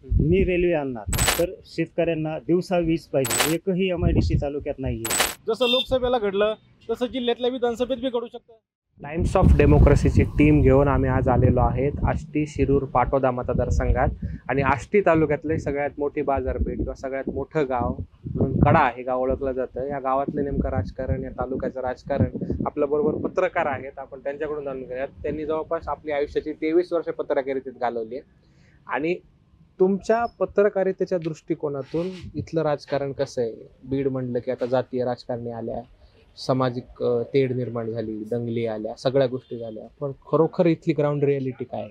मी railway आणणार, तर शेतकऱ्यांना दिवसा वीज पाहिजे. एकही MIDC तालुक्यात नाही आहे. जसं लोकसभेला घडलं तसं जिल्ह्यातल्या विधानसभेत बी घडू शकतं. टाइम्स ऑफ डेमोक्रेसीची टीम घेऊन आम्ही आज आलेलो आहेत आष्टी, शिरूर, पाटोदा मतदारसंघात. आणि आष्टी तालुक्यातले सगळ्यात मोठी बाजारपेठ किंवा सगळ्यात मोठं गाव म्हणून कडा हे गाव ओळखलं जातं. या गावातलं नेमकं राजकारण, या तालुक्याचं राजकारण आपल्याबरोबर पत्रकार आहेत, आपण त्यांच्याकडून जाणून घेऊयात. त्यांनी जवळपास आपली आयुष्याची 23 वर्ष पत्रकारितेत घालवली आहे. आणि तुमच्या पत्रकारितेच्या दृष्टिकोनातून इथलं राजकारण कसं आहे? बीड म्हणलं की आता जातीय राजकारणी आल्या, सामाजिक तेढ निर्माण झाली, दंगली आल्या, सगळ्या गोष्टी झाल्या, पण खरोखर इथली ग्राउंड रियालिटी काय आहे?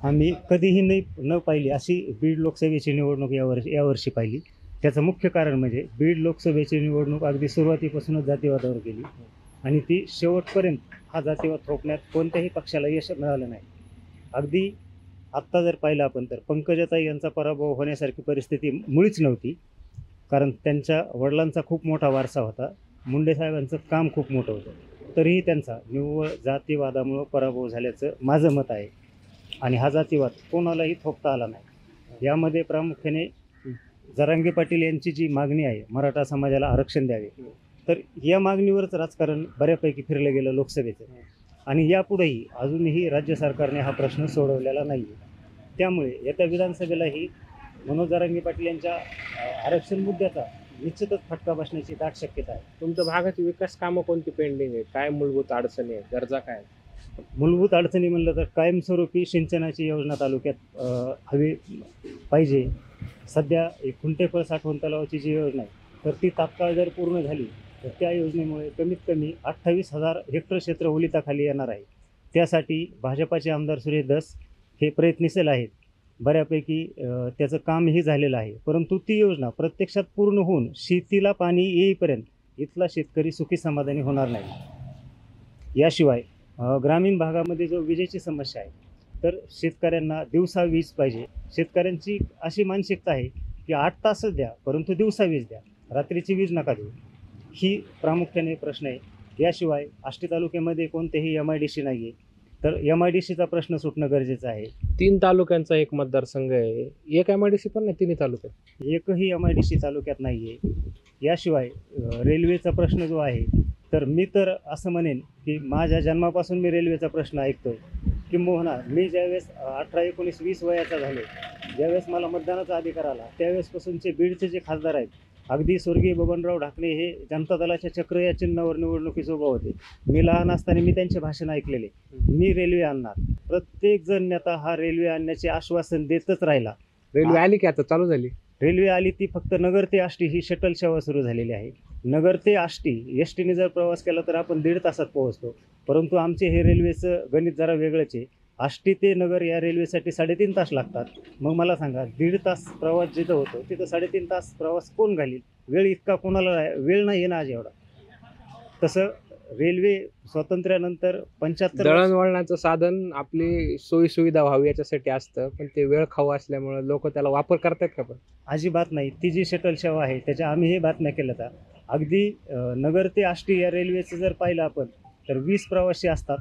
आम्ही कधीही न पाहिली अशी बीड लोकसभेची निवडणूक यावर्षी पाहिली. त्याचं मुख्य कारण म्हणजे बीड लोकसभेची निवडणूक अगदी सुरुवातीपासूनच जातीवादावर गेली आणि ती शेवटपर्यंत हा जातीवाद थोपण्यात कोणत्याही पक्षाला यश मिळालं नाही. अगदी आत्ता जर पाहिलं आपण तर पंकजाताई यांचा पराभव होण्यासारखी परिस्थिती मुळीच नव्हती, कारण त्यांच्या वडिलांचा खूप मोठा वारसा होता. मुंडे साहेबांचं काम खूप मोठं होतं, तरीही त्यांचा निव्वळ जातीवादामुळं पराभव झाल्याचं माझं मत आहे. आणि हा जातीवाद कोणालाही थोपता आला नाही. यामध्ये प्रामुख्याने जरांगे पाटील यांची जी मागणी आहे, मराठा समाजाला आरक्षण द्यावे, तर या मागणीवरच राजकारण बऱ्यापैकी फिरलं गेलं लोकसभेचं. आणि यापुढेही अजूनही राज्य सरकारने हा प्रश्न सोडवलेला नाही आहे. त्यामुळे येत्या विधानसभेलाही मनोज जरांगे पाटील यांच्या आरक्षण मुद्द्याचा निश्चितच फटका बसण्याची दाट शक्यता आहे. तुमच्या भागाची विकास कामं कोणती पेंडिंग आहे? काय मूलभूत अडचणी आहेत? गरजा काय आहेत? मूलभूत अडचणी म्हणलं तर कायमस्वरूपी सिंचनाची योजना तालुक्यात हवी पाहिजे. सध्या एक खुंटेफळ साठवण तलावाची जी योजना आहे, तर ती तात्काळ जर पूर्ण झाली तर त्या योजनेमुळे कमीत कमी 28,000 हेक्टर क्षेत्र ओलिताखाली येणार आहे. त्यासाठी भाजपाचे आमदार सुरेश धस हे प्रयत्नशील आहेत. बऱ्यापैकी त्याचं कामही झालेलं आहे, परंतु ती योजना प्रत्यक्षात पूर्ण होऊन शेतीला पाणी येईपर्यंत इथला शेतकरी सुखी समाधानी होणार नाही. याशिवाय ग्रामीण भागामध्ये जो विजेची समस्या आहे, तर शेतकऱ्यांना दिवसा वीज पाहिजे. शेतकऱ्यांची अशी मानसिकता आहे की 8 तासच द्या, परंतु दिवसा वीज द्या, रात्रीची वीज नका देऊ. ही प्रामुख्याने प्रश्न आहे. याशिवाय आष्टी तालुक्यामध्ये कोणतेही MIDC नाही आहे, तर MIDCचा प्रश्न सुटणं गरजेचं आहे. 3 तालुक्यांचा एक मतदारसंघ आहे, एक MIDC पण नाही तिन्ही तालुक्यात. एकही MIDC तालुक्यात नाही आहे. याशिवाय रेल्वेचा प्रश्न जो आहे, तर मी तर असं म्हणेन की माझ्या जन्मापासून मी रेल्वेचा प्रश्न ऐकतोय. किंबहुना मी ज्यावेळेस 18, 19, 20 वयाचा झालो, ज्यावेळेस मला मतदानाचा अधिकार आला, त्यावेळेसपासूनचे बीडचे जे खासदार आहेत, अगदी स्वर्गीय बबनराव ढाकणे हे जनता दलाच्या चक्र या चिन्हावर निवडणुकीस उभा होते. मी लहान असताना मी त्यांचे भाषण ऐकलेले. मी रेल्वे आणणार. प्रत्येक जण नेता हा रेल्वे आणण्याचे आश्वासन देतच राहिला. रेल्वे आली की आता चालू झाली? रेल्वे आली, ती फक्त नगर ते आष्टी ही शटल सेवा सुरू झालेली आहे. नगर ते आष्टी एसटीने जर प्रवास केला तर आपण 1.5 तासात पोहोचतो, परंतु आमचे हे रेल्वेचं गणित जरा वेगळंच आहे. आष्टी ते नगर या रेल्वेसाठी 3.5 तास लागतात. मग मला सांगा, 1.5 तास प्रवास जिथं होतो तिथं 3.5 तास प्रवास कोण घालील? वेळ इतका कोणाला वेळ नाही आहे ना आज एवढा. तसं रेल्वे स्वातंत्र्यानंतर 75 दळणवळणाचं साधन आपली सोयीसुविधा व्हावी याच्यासाठी असतं, पण ते वेळ खाऊ असल्यामुळे लोक त्याला वापर करतात का? पण अजिबात नाही. ती जी शटल सेवा आहे त्याच्या आम्हीही बातम्या केल्या तर अगदी नगर ते आष्टी या रेल्वेचं जर पाहिलं आपण तर 20 प्रवासी असतात.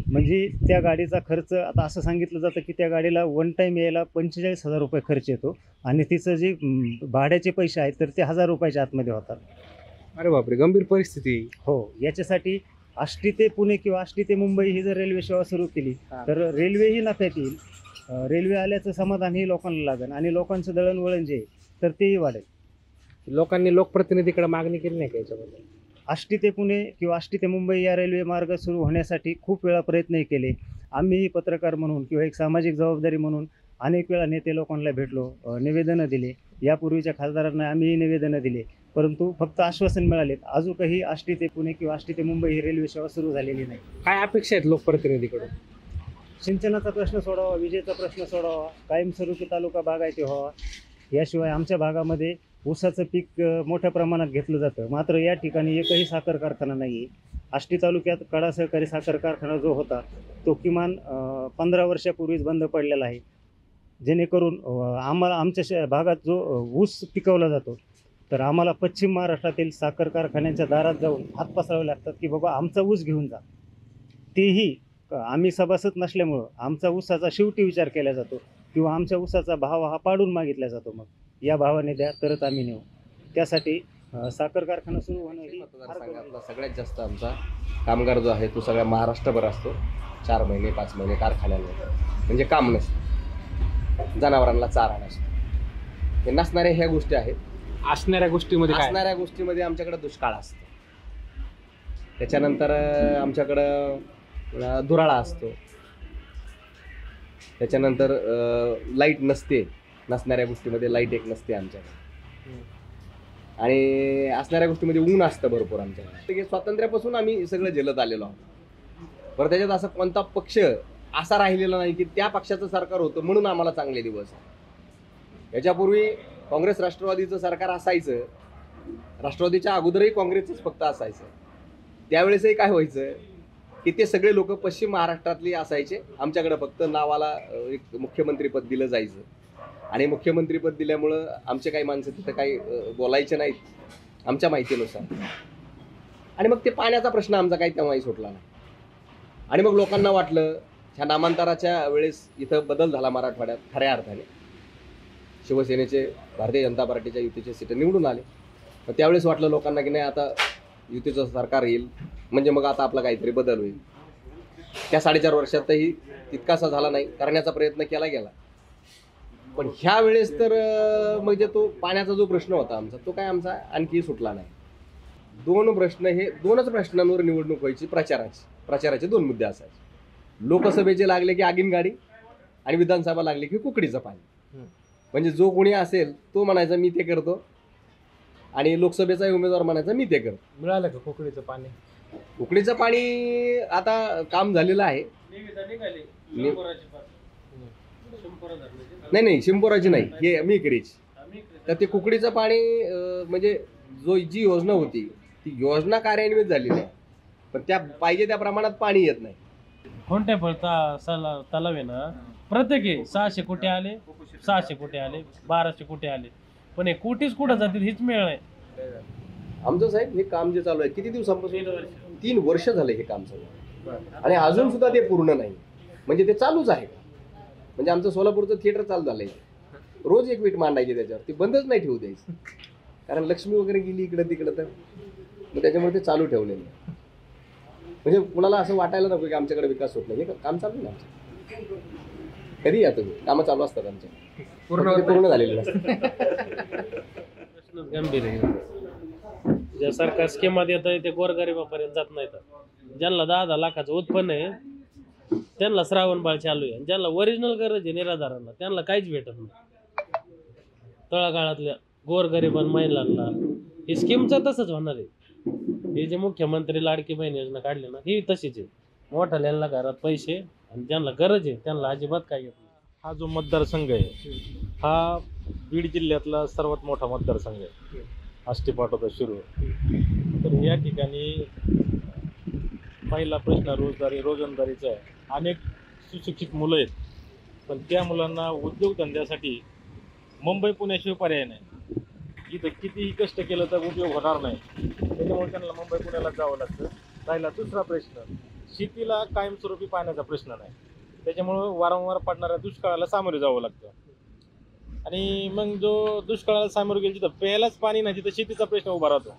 म्हणजे त्या गाडीचा खर्च, आता असं सांगितलं जातं की त्या गाडीला वन टाईम यायला 45,000 रुपये खर्च येतो आणि तिचं जे भाड्याचे पैसे आहेत तर ते 1,000 रुपयाच्या आतमध्ये होतात. अरे बापरे, गंभीर परिस्थिती. हो, याच्यासाठी आष्टी ते पुणे किंवा आष्टी ते मुंबई ही जर रेल्वे सेवा सुरू केली तर रेल्वेही नफ्यात येईल. रेल्वे आल्याचं समाधान ही लोकांना लागेल आणि लोकांचं दळणवळण जे तर तेही वाढेल. लोकांनी लोकप्रतिनिधीकडे मागणी केली नाही का याच्याबद्दल? आष्टी ते पुणे किंवा आष्टी ते मुंबई या रेल्वे मार्ग सुरू होण्यासाठी खूप वेळा प्रयत्नही केले. आम्हीही पत्रकार म्हणून किंवा एक सामाजिक जबाबदारी म्हणून अनेक वेळा नेते लोकांना भेटलो, निवेदनं दिले. यापूर्वीच्या खासदारांना आम्हीही निवेदनं दिले, परंतु फक्त आश्वासन मिळालेत. अजूनही आष्टी ते पुणे किंवा आष्टी ते मुंबई ही रेल्वे सेवा सुरू झालेली नाही. काय अपेक्षा आहेत लोकप्रतिनिधीकडून? सिंचनाचा प्रश्न सोडावा, विजेचा प्रश्न सोडावा, कायमस्वरूपी तालुका बागायती व्हावा. याशिवाय आमच्या भागामध्ये ऊसाचं पीक मोठ्या प्रमाणात घेतलं जातं, मात्र या ठिकाणी एकही साखर कारखाना नाही आहे. आष्टी तालुक्यात कडा सहकारी साखर कारखाना जो होता तो किमान 15 वर्षापूर्वीच बंद पडलेला आहे. जेणेकरून आम्हाला आमच्या भागात जो ऊस पिकवला जातो, तर आम्हाला पश्चिम महाराष्ट्रातील साखर कारखान्यांच्या दारात जाऊन हात पसरावे लागतात की बाबा आमचा ऊस घेऊन जा. तेही आम्ही सभासद नसल्यामुळं आमचा ऊसाचा शेवटी विचार केला जातो. किंवा आमच्या ऊसाचा भाव हा पाडून मागितला जातो. मग या भावाने द्या तरच आम्ही नेऊ. त्यासाठी साखर कारखाना सुरू होणं ही मतदारसंघातला सगळ्यात जास्त आमचा कामगार जो आहे तो सगळ्या महाराष्ट्रभर असतो. 4 महिने 5 महिने कारखान्यामध्ये म्हणजे काम नसतं, जनावरांना चारा नसतो. हे नसणाऱ्या ह्या गोष्टी आहेत. असणाऱ्या गोष्टीमध्ये काय? असणाऱ्या गोष्टीमध्ये आमच्याकडे दुष्काळ असतो, त्याच्यानंतर आमच्याकडं दुराळा असतो, त्याच्यानंतर लाईट नसते. नसणाऱ्या गोष्टीमध्ये लाईट एक नसते आमच्याकडे, आणि असणाऱ्या गोष्टीमध्ये ऊन असतं भरपूर आमच्याकडे. स्वातंत्र्यापासून आम्ही सगळं झेलत आलेलो आहोत. बरं, त्याच्यात असं कोणता पक्ष असा राहिलेला नाही की त्या पक्षाचं सरकार होतं म्हणून आम्हाला चांगले दिवस. याच्यापूर्वी काँग्रेस राष्ट्रवादीचं सरकार असायचं, राष्ट्रवादीच्या अगोदरही काँग्रेसच फक्त असायचं. त्यावेळेसही काय व्हायचं की ते सगळे लोक पश्चिम महाराष्ट्रातले असायचे. आमच्याकडे फक्त नावाला एक मुख्यमंत्रीपद दिलं जायचं, आणि मुख्यमंत्रीपद दिल्यामुळं आमचे काही माणसं तिथं काही बोलायचे नाहीत आमच्या माहितीनुसार. आणि मग ते पाण्याचा प्रश्न आमचा काही तेव्हाही सुटला नाही. आणि मग लोकांना वाटलं ह्या नामांतराच्या वेळेस इथं बदल झाला मराठवाड्यात. खऱ्या अर्थाने शिवसेनेचे, भारतीय जनता पार्टीच्या युतीचे सीट निवडून आले. मग त्यावेळेस वाटलं लोकांना की नाही आता युतीचं सरकार येईल म्हणजे मग आता आपला काहीतरी बदल होईल. त्या 4.5 वर्षातही तितकासा झाला नाही, करण्याचा प्रयत्न केला गेला. पण ह्या वेळेस तर म्हणजे तो पाण्याचा जो प्रश्न होता आमचा, तो काय आमचा आणखी सुटला नाही. 2 प्रश्नांवर निवडणूक व्हायची. प्रचाराचे 2 मुद्दे असायचे. लोकसभेचे लागले की आगीन गाडी, आणि विधानसभा लागली की कुकडीचं पाणी. म्हणजे जो कोणी असेल तो म्हणायचा मी ते करतो, आणि लोकसभेचा उमेदवार म्हणायचा मी ते करतो. मिळालं का कोकणीचं पाणी? कुकडीचं पाणी आता काम झालेलं आहे. नाही, शिंपोराची नाही, हे मिकरीची. तर ते कुकडीचं पाणी म्हणजे जी योजना होती ती योजना कार्यान्वित झालेली आहे, पण त्या पाहिजे त्या प्रमाणात पाणी येत नाही. कोणत्या तलाव आहे ना, प्रत्येकी 600 कोटी आले, 600 कोटी आले, 1200 कोटी आले, पण हे कोटीच कुठं जातील हीच मिळ नाही. आमचं साहेब हे काम जे चालू आहे किती दिवसांपासून? 3 वर्ष झाले हे काम चालू आहे, आणि अजून सुद्धा ते पूर्ण नाही. म्हणजे ते चालूच आहे. म्हणजे आमचं सोलापूरचं थिएटर चालू झालंय, रोज एक वीट मांडायची त्याच्यावर, ती बंदच नाही ठेवू द्यायची. कारण लक्ष्मी वगैरे गेली इकडं तिकडं, तर मग त्याच्यामुळे ते चालू ठेवलेलं आहे. म्हणजे कुणाला असं वाटायला नको की आमच्याकडे विकास होत नाही. हे काम चालू आहे आमचं. कधी या तुम्ही, कामं चालू असतात आमच्या, पूर्ण झालेले असतात. गंभीर आहे. ज्या सरकार स्कीमा देत आहे ते गोरगरिबापर्यंत जात नाहीत. ज्यांना 10-10 लाखाचं उत्पन्न आहे त्यांना श्रावणबाळ चालू आहे, ज्यांना ओरिजिनल गरज आहे निराधारांना त्यांना काहीच भेटत नाही. तळागाळातल्या गोरगरिबां महिलांना ही स्कीमचं तसंच होणार आहे. हे जे मुख्यमंत्री लाडकी बहीण योजना काढली ना, ही तशीच आहे. मोठ्याल्यांना घरात पैसे, आणि ज्यांना गरज आहे त्यांना अजिबात काय येत नाही. हा जो मतदारसंघ आहे हा बीड जिल्ह्यातला सर्वात मोठा मतदारसंघ आहे, आष्टी पाटोदा शिरूर. तर या ठिकाणी पहिला प्रश्न रोजंदारीचा आहे. अनेक सुशिक्षित मुलं आहेत, पण त्या मुलांना उद्योगधंद्यासाठी मुंबई पुण्याशिवाय पर्याय नाही. इथं कितीही कष्ट केलं तर उपयोग होणार नाही, त्याच्यामुळे त्यांना मुंबई पुण्याला जावं लागतं. राहिला दुसरा प्रश्न, शेतीला कायमस्वरूपी पाण्याचा प्रश्न नाही, त्याच्यामुळं वारंवार पडणाऱ्या दुष्काळाला सामोरे जावं लागतं. आणि मग जो दुष्काळाला सामोरे गेलं तिथं प्यायलाच पाणी नाही, तिथं शेतीचा प्रश्न उभा राहतो.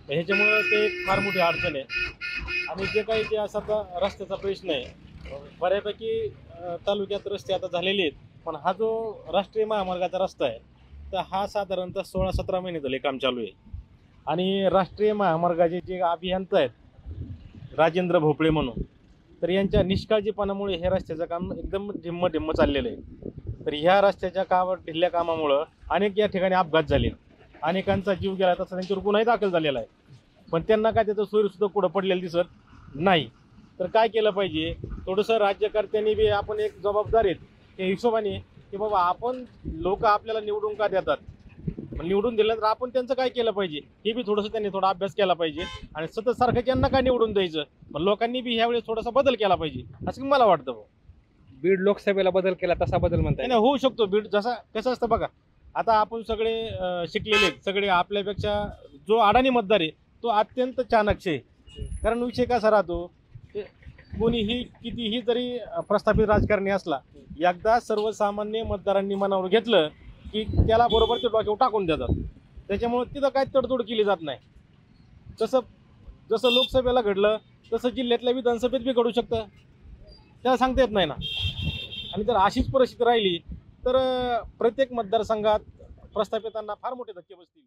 ह्याच्यामुळं ते एक फार मोठी अडचण आहे. आणि जे काही ते असा रस्त्याचा प्रश्न आहे, बऱ्यापैकी तालुक्यात रस्ते आता झालेले आहेत, पण हा जो राष्ट्रीय महामार्गाचा रस्ता आहे तर हा साधारणतः 16-17 महिने झाले काम चालू आहे. आणि राष्ट्रीय महामार्गाचे जे अभियंता आहेत राजेंद्र भोपळे म्हणून, तर यांच्या निष्काळजीपणामुळे हे रस्त्याचं काम एकदम ढिम्म चाललेलं आहे. तर ह्या रस्त्याच्या ढिल्ल्या कामामुळं अनेक या ठिकाणी अपघात झाले, अनेकांचा जीव गेला, तसा त्यांच्यावर गुन्हाही दाखल झालेला आहे. पण त्यांना काय त्याचं सोयीसुद्धा कुठं पडलेलं दिसत नाही. तर काय केलं पाहिजे, थोडंसं राज्यकर्त्यांनी बी आपण एक जबाबदार आहेत त्या हिशोबाने की बाबा आपण लोक आपल्याला निवडून का देतात, निवडून दिल्यानंतर आपण त्यांचं काय केलं पाहिजे हे बी थोडंसं त्यांनी थोडा अभ्यास केला पाहिजे. आणि सतत सारखं त्यांना काय निवडून द्यायचं, पण लोकांनी बी ह्यावेळेस थोडासा बदल केला पाहिजे असं मला वाटतं. बीड लोकसभेला बदल केला तसा बदल म्हणताय? नाही, होऊ शकतो. बीड जसा कसं असतं बघा, आता आपण सगळे शिकलेले आहेत, सगळे आपल्यापेक्षा जो अडाणी मतदार आहे तो अत्यंत चाणक्य आहे. कारण विषय कसा राहतो, कोणीही कितीही जरी प्रस्थापित राजकारणी असला, एकदा सर्वसामान्य मतदारांनी मनावर घेतलं की त्याला बरोबर ते डोक्यावर टाकून देतात. त्याच्यामुळे तिथं काय तडतोड केली जात नाही. जसं लोकसभेला घडलं तसं जिल्ह्यातल्या विधानसभेत बी घडू शकतं, त्याला सांगता येत नाही ना. आणि जर अशीच परिस्थिती राहिली तर प्रत्येक मतदारसंघात प्रस्थापितांना फार मोठे धक्के बसतील.